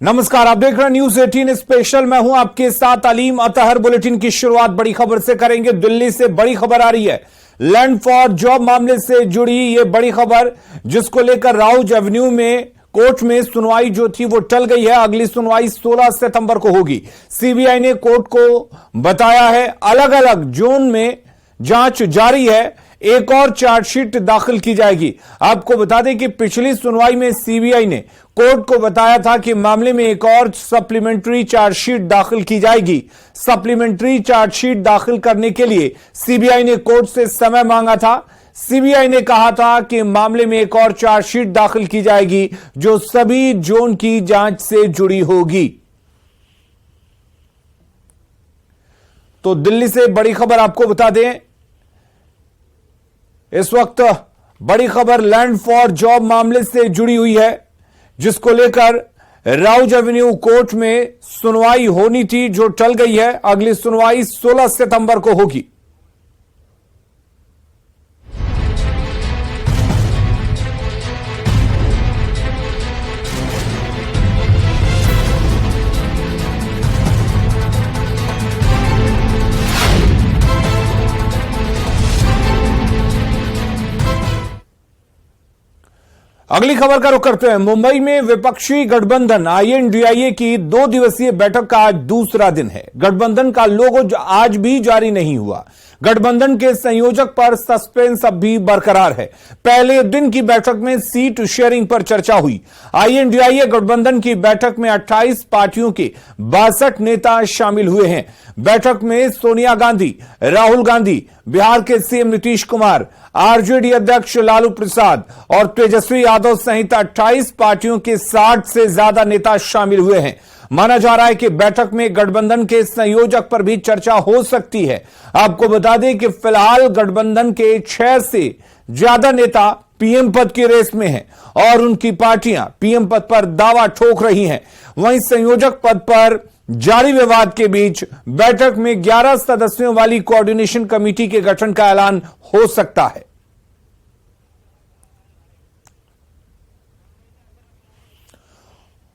नमस्कार, आप देख रहे हैं न्यूज 18 स्पेशल। मैं हूं आपके साथ अलीम अतहर। बुलेटिन की शुरुआत बड़ी खबर से करेंगे। दिल्ली से बड़ी खबर आ रही है। लैंड फॉर जॉब मामले से जुड़ी ये बड़ी खबर, जिसको लेकर राउज एवेन्यू में कोर्ट में सुनवाई जो थी वो टल गई है। अगली सुनवाई 16 सितंबर को होगी। सीबीआई ने कोर्ट को बताया है अलग अलग जोन में जांच जारी है, एक और चार्जशीट दाखिल की जाएगी। आपको बता दें कि पिछली सुनवाई में सीबीआई ने कोर्ट को बताया था कि मामले में एक और सप्लीमेंट्री चार्जशीट दाखिल की जाएगी। सप्लीमेंट्री चार्जशीट दाखिल करने के लिए सीबीआई ने कोर्ट से समय मांगा था। सीबीआई ने कहा था कि मामले में एक और चार्जशीट दाखिल की जाएगी जो सभी जोन की जांच से जुड़ी होगी। तो दिल्ली से बड़ी खबर आपको बता दें, इस वक्त बड़ी खबर लैंड फॉर जॉब मामले से जुड़ी हुई है, जिसको लेकर राउज एवेन्यू कोर्ट में सुनवाई होनी थी जो टल गई है। अगली सुनवाई 16 सितंबर को होगी। अगली खबर का रुख करते हैं। मुंबई में विपक्षी गठबंधन आईएनडीआईए की 2 दिवसीय बैठक का आज दूसरा दिन है। गठबंधन का लोगो आज भी जारी नहीं हुआ। गठबंधन के संयोजक पर सस्पेंस अब भी बरकरार है। पहले दिन की बैठक में सीट शेयरिंग पर चर्चा हुई। आईएनडीआईए गठबंधन की बैठक में 28 पार्टियों के 62 नेता शामिल हुए हैं। बैठक में सोनिया गांधी, राहुल गांधी, बिहार के सीएम नीतीश कुमार, आरजेडी अध्यक्ष लालू प्रसाद और तेजस्वी यादव सहित 28 पार्टियों के 60 से ज्यादा नेता शामिल हुए हैं। माना जा रहा है कि बैठक में गठबंधन के संयोजक पर भी चर्चा हो सकती है। आपको बता दें कि फिलहाल गठबंधन के 6 से ज्यादा नेता पीएम पद की रेस में हैं और उनकी पार्टियां पीएम पद पर दावा ठोक रही हैं। वहीं संयोजक पद पर जारी विवाद के बीच बैठक में 11 सदस्यों वाली कोऑर्डिनेशन कमेटी के गठन का ऐलान हो सकता है।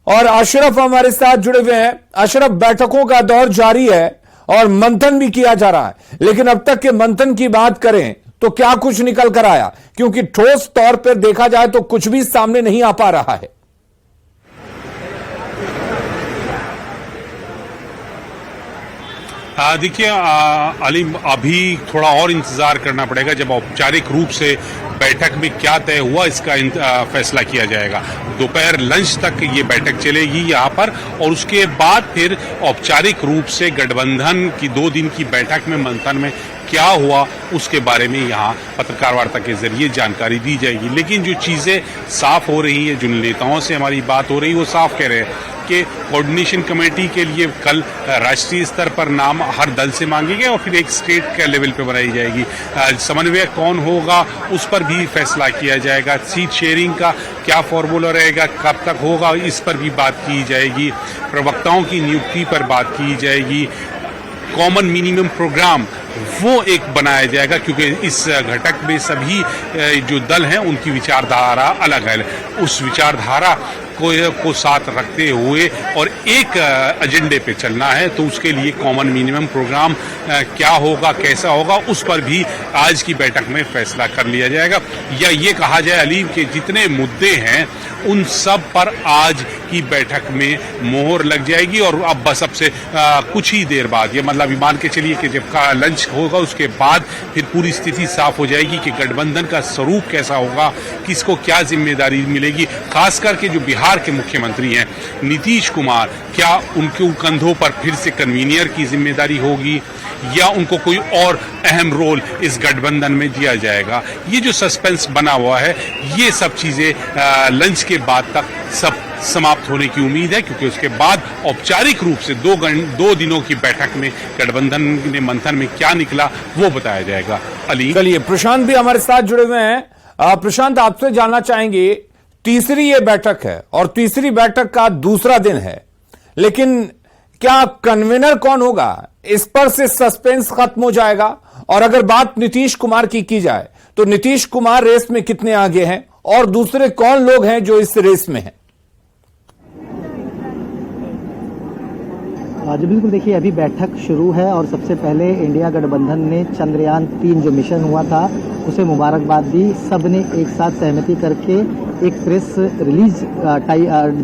और अशरफ हमारे साथ जुड़े हुए हैं। अशरफ, बैठकों का दौर जारी है और मंथन भी किया जा रहा है, लेकिन अब तक के मंथन की बात करें तो क्या कुछ निकल कर आया? क्योंकि ठोस तौर पर देखा जाए तो कुछ भी सामने नहीं आ पा रहा है। देखिए अलीम, अभी थोड़ा और इंतजार करना पड़ेगा। जब औपचारिक रूप से बैठक में क्या तय हुआ इसका फैसला किया जाएगा। दोपहर लंच तक ये बैठक चलेगी यहाँ पर और उसके बाद फिर औपचारिक रूप से गठबंधन की 2 दिन की बैठक में मंथन में क्या हुआ उसके बारे में यहाँ पत्रकार वार्ता के जरिए जानकारी दी जाएगी। लेकिन जो चीजें साफ हो रही है, जिन नेताओं से हमारी बात हो रही है, वो साफ कह रहे हैं कि कोऑर्डिनेशन कमेटी के लिए कल राष्ट्रीय स्तर पर नाम हर दल से मांगेंगे और फिर एक स्टेट के लेवल पे बनाई जाएगी। समन्वयक कौन होगा उस पर भी फैसला किया जाएगा। सीट शेयरिंग का क्या फॉर्मूला रहेगा, कब तक होगा, इस पर भी बात की जाएगी। प्रवक्ताओं की नियुक्ति पर बात की जाएगी। कॉमन मिनिमम प्रोग्राम वो एक बनाया जाएगा, क्योंकि इस घटक में सभी जो दल हैं उनकी विचारधारा अलग है। उस विचारधारा को साथ रखते हुए और एक एजेंडे पे चलना है, तो उसके लिए कॉमन मिनिमम प्रोग्राम क्या होगा, कैसा होगा, उस पर भी आज की बैठक में फैसला कर लिया जाएगा। या ये कहा जाए अलीम के जितने मुद्दे हैं उन सब पर आज की बैठक में मोहर लग जाएगी और अब बस अब से कुछ ही देर बाद, ये मतलब मान के चलिए कि जब का लंच होगा उसके बाद फिर पूरी स्थिति साफ हो जाएगी कि गठबंधन का स्वरूप कैसा होगा, किसको क्या जिम्मेदारी मिलेगी। खास करके जो बिहार के मुख्यमंत्री हैं नीतीश कुमार, क्या उनके कंधों पर फिर से कन्वीनियर की जिम्मेदारी होगी या उनको कोई और अहम रोल इस गठबंधन में दिया जाएगा। ये जो सस्पेंस बना हुआ है, ये सब चीजें लंच के बाद तक सब समाप्त होने की उम्मीद है, क्योंकि उसके बाद औपचारिक रूप से 2 दिनों की बैठक में गठबंधन ने मंथन में क्या निकला वो बताया जाएगा। अली, चलिए प्रशांत भी हमारे साथ जुड़े हुए हैं। प्रशांत, आपसे जानना चाहेंगे, तीसरी ये बैठक है और तीसरी बैठक का दूसरा दिन है, लेकिन क्या कन्वीनर कौन होगा इस पर से सस्पेंस खत्म हो जाएगा? और अगर बात नीतीश कुमार की जाए तो नीतीश कुमार रेस में कितने आगे हैं और दूसरे कौन लोग हैं जो इस रेस में हैं? जी बिल्कुल, देखिए अभी बैठक शुरू है और सबसे पहले इंडिया गठबंधन ने चंद्रयान 3 जो मिशन हुआ था उसे मुबारकबाद दी। सब ने एक साथ सहमति करके एक प्रेस रिलीज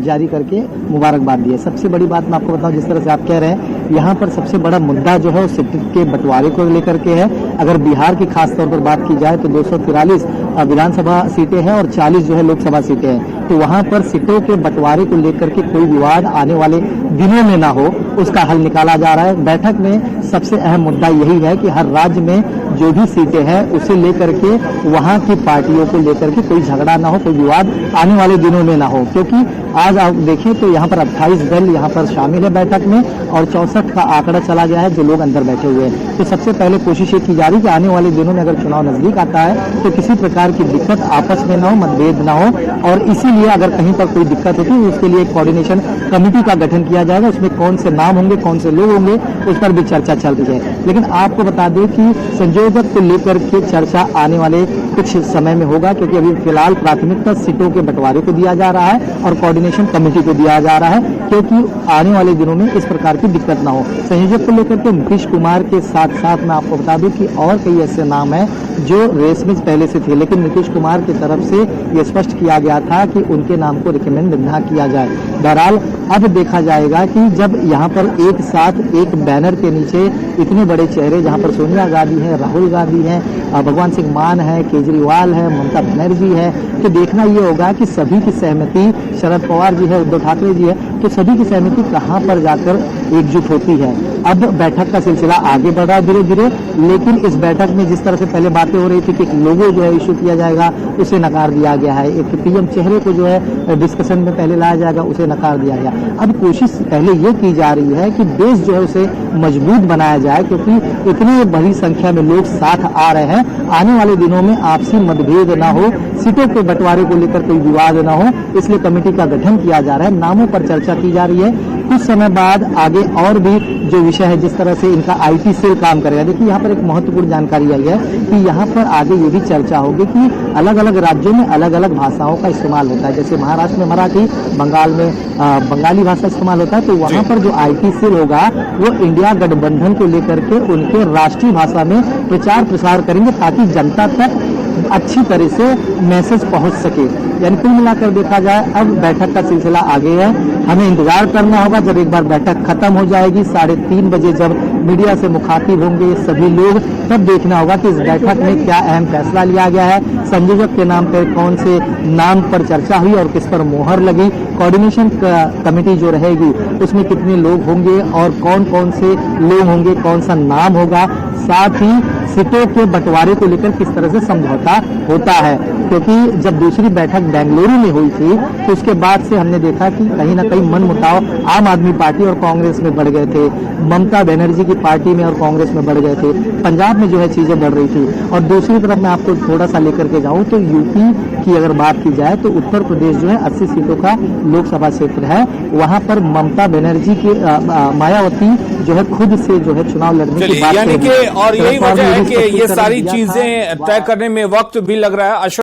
जारी करके मुबारकबाद दी है। सबसे बड़ी बात मैं आपको बताऊं, जिस तरह से आप कह रहे हैं, यहाँ पर सबसे बड़ा मुद्दा जो है वो सीट के बंटवारे को लेकर के है। अगर बिहार की खास तौर पर बात की जाए तो 243 विधानसभा सीटें हैं और 40 जो है लोकसभा सीटें हैं, तो वहां पर सीटों के बंटवारे को लेकर के कोई विवाद आने वाले दिनों में ना हो, उसका हल निकाला जा रहा है। बैठक में सबसे अहम मुद्दा यही है कि हर राज्य में जो भी सीटें हैं उसे लेकर के वहां की पार्टियों को लेकर के कोई झगड़ा ना हो, कोई विवाद आने वाले दिनों में ना हो, क्योंकि आज आप देखें तो यहाँ पर 28 दल यहाँ पर शामिल है बैठक में और 64 का आंकड़ा चला गया है जो लोग अंदर बैठे हुए हैं। तो सबसे पहले कोशिश ये की जा रही है कि आने वाले दिनों में अगर चुनाव नजदीक आता है तो किसी प्रकार की दिक्कत आपस में ना हो, मतभेद ना हो, और इसीलिए अगर कहीं पर कोई दिक्कत होती है उसके लिए एक कोऑर्डिनेशन कमेटी का गठन किया जाएगा। उसमें कौन से नाम होंगे, कौन से लोग होंगे, उस पर भी चर्चा चल रही है। लेकिन आपको बता दें कि संयोजक को लेकर के चर्चा आने वाले कुछ समय में होगा, क्योंकि अभी फिलहाल प्राथमिकता सीटों के बंटवारे को दिया जा रहा है और कोऑर्डिनेशन कमेटी को दिया जा रहा है, क्योंकि आने वाले दिनों में इस प्रकार की दिक्कत ना हो। संयोजक को लेकर के नीतीश कुमार के साथ साथ मैं आपको बता दूं कि और कई ऐसे नाम हैं जो रेस में पहले से थे, लेकिन नीतीश कुमार की तरफ से यह स्पष्ट किया गया था कि उनके नाम को रिकमेंड ना किया जाए। बहरहाल अब देखा जाएगा कि जब यहाँ पर एक साथ एक बैनर के नीचे इतने बड़े चेहरे, जहाँ पर सोनिया गांधी है, राहुल गांधी है, भगवान सिंह मान है, केजरीवाल है, ममता बनर्जी है, तो देखना ये होगा कि सभी की सहमति, शरद पवार जी है, उद्धव ठाकरे जी है, तो सभी की सहमति कहाँ पर जाकर एकजुट होती है। अब बैठक का सिलसिला आगे बढ़ रहा है धीरे धीरे, लेकिन इस बैठक में जिस तरह से पहले बातें हो रही थी कि एक लोगो जो है इशू किया जाएगा, उसे नकार दिया गया है। एक पीएम चेहरे को जो है डिस्कशन में पहले लाया जाएगा, उसे नकार दिया गया। अब कोशिश पहले ये की जा रही है कि बेस जो है उसे मजबूत बनाया जाए, क्योंकि इतनी बड़ी संख्या में लोग साथ आ रहे हैं। आने वाले दिनों में आपसी मतभेद ना हो, सीटों के बंटवारे को लेकर कोई विवाद ना हो, इसलिए कमेटी का गठन किया जा रहा है। नामों पर चर्चा की जा रही है। कुछ समय बाद आगे और भी जो विषय है, जिस तरह से इनका आईटी सेल काम करेगा। देखिए यहाँ पर एक महत्वपूर्ण जानकारी आई है कि यहाँ पर आगे ये भी चर्चा होगी कि अलग अलग राज्यों में अलग अलग भाषाओं का इस्तेमाल होता है। जैसे महाराष्ट्र में मराठी, बंगाल में बंगाली भाषा इस्तेमाल होता है, तो वहाँ पर जो आईटी सेल होगा वो इंडिया गठबंधन को लेकर के उनके राष्ट्रीय भाषा में प्रचार प्रसार करेंगे, ताकि जनता तक अच्छी तरह से मैसेज पहुंच सके। यानी कुल मिलाकर देखा जाए अब बैठक का सिलसिला आगे है। हमें इंतजार करना होगा जब एक बार बैठक खत्म हो जाएगी, 3:30 बजे जब मीडिया से मुखातिब होंगे सभी लोग, तब देखना होगा कि इस बैठक में क्या अहम फैसला लिया गया है, संयोजक के नाम पर कौन से नाम पर चर्चा हुई और किस पर मोहर लगी, कोऑर्डिनेशन कमेटी जो रहेगी उसमें कितने लोग होंगे और कौन कौन से लोग होंगे, कौन सा नाम होगा, साथ ही सीटों के बंटवारे को लेकर किस तरह से समझौता होता है। क्योंकि जब दूसरी बैठक बेंगलुरु में हुई थी तो उसके बाद से हमने देखा कि कहीं ना कहीं मनमुटाव आम आदमी पार्टी और कांग्रेस में बढ़ गए थे, ममता बनर्जी की पार्टी में और कांग्रेस में बढ़ गए थे, पंजाब में जो है चीजें बढ़ रही थी। और दूसरी तरफ मैं आपको थोड़ा सा लेकर के जाऊं तो यूपी की अगर बात की जाए तो उत्तर प्रदेश जो है 80 सीटों का लोकसभा क्षेत्र है, वहां पर ममता बनर्जी की मायावती जो है खुद से जो है चुनाव लड़ने की बात, यानी कि और यही वजह है कि ये सारी चीजें तय करने में वक्त भी लग रहा है।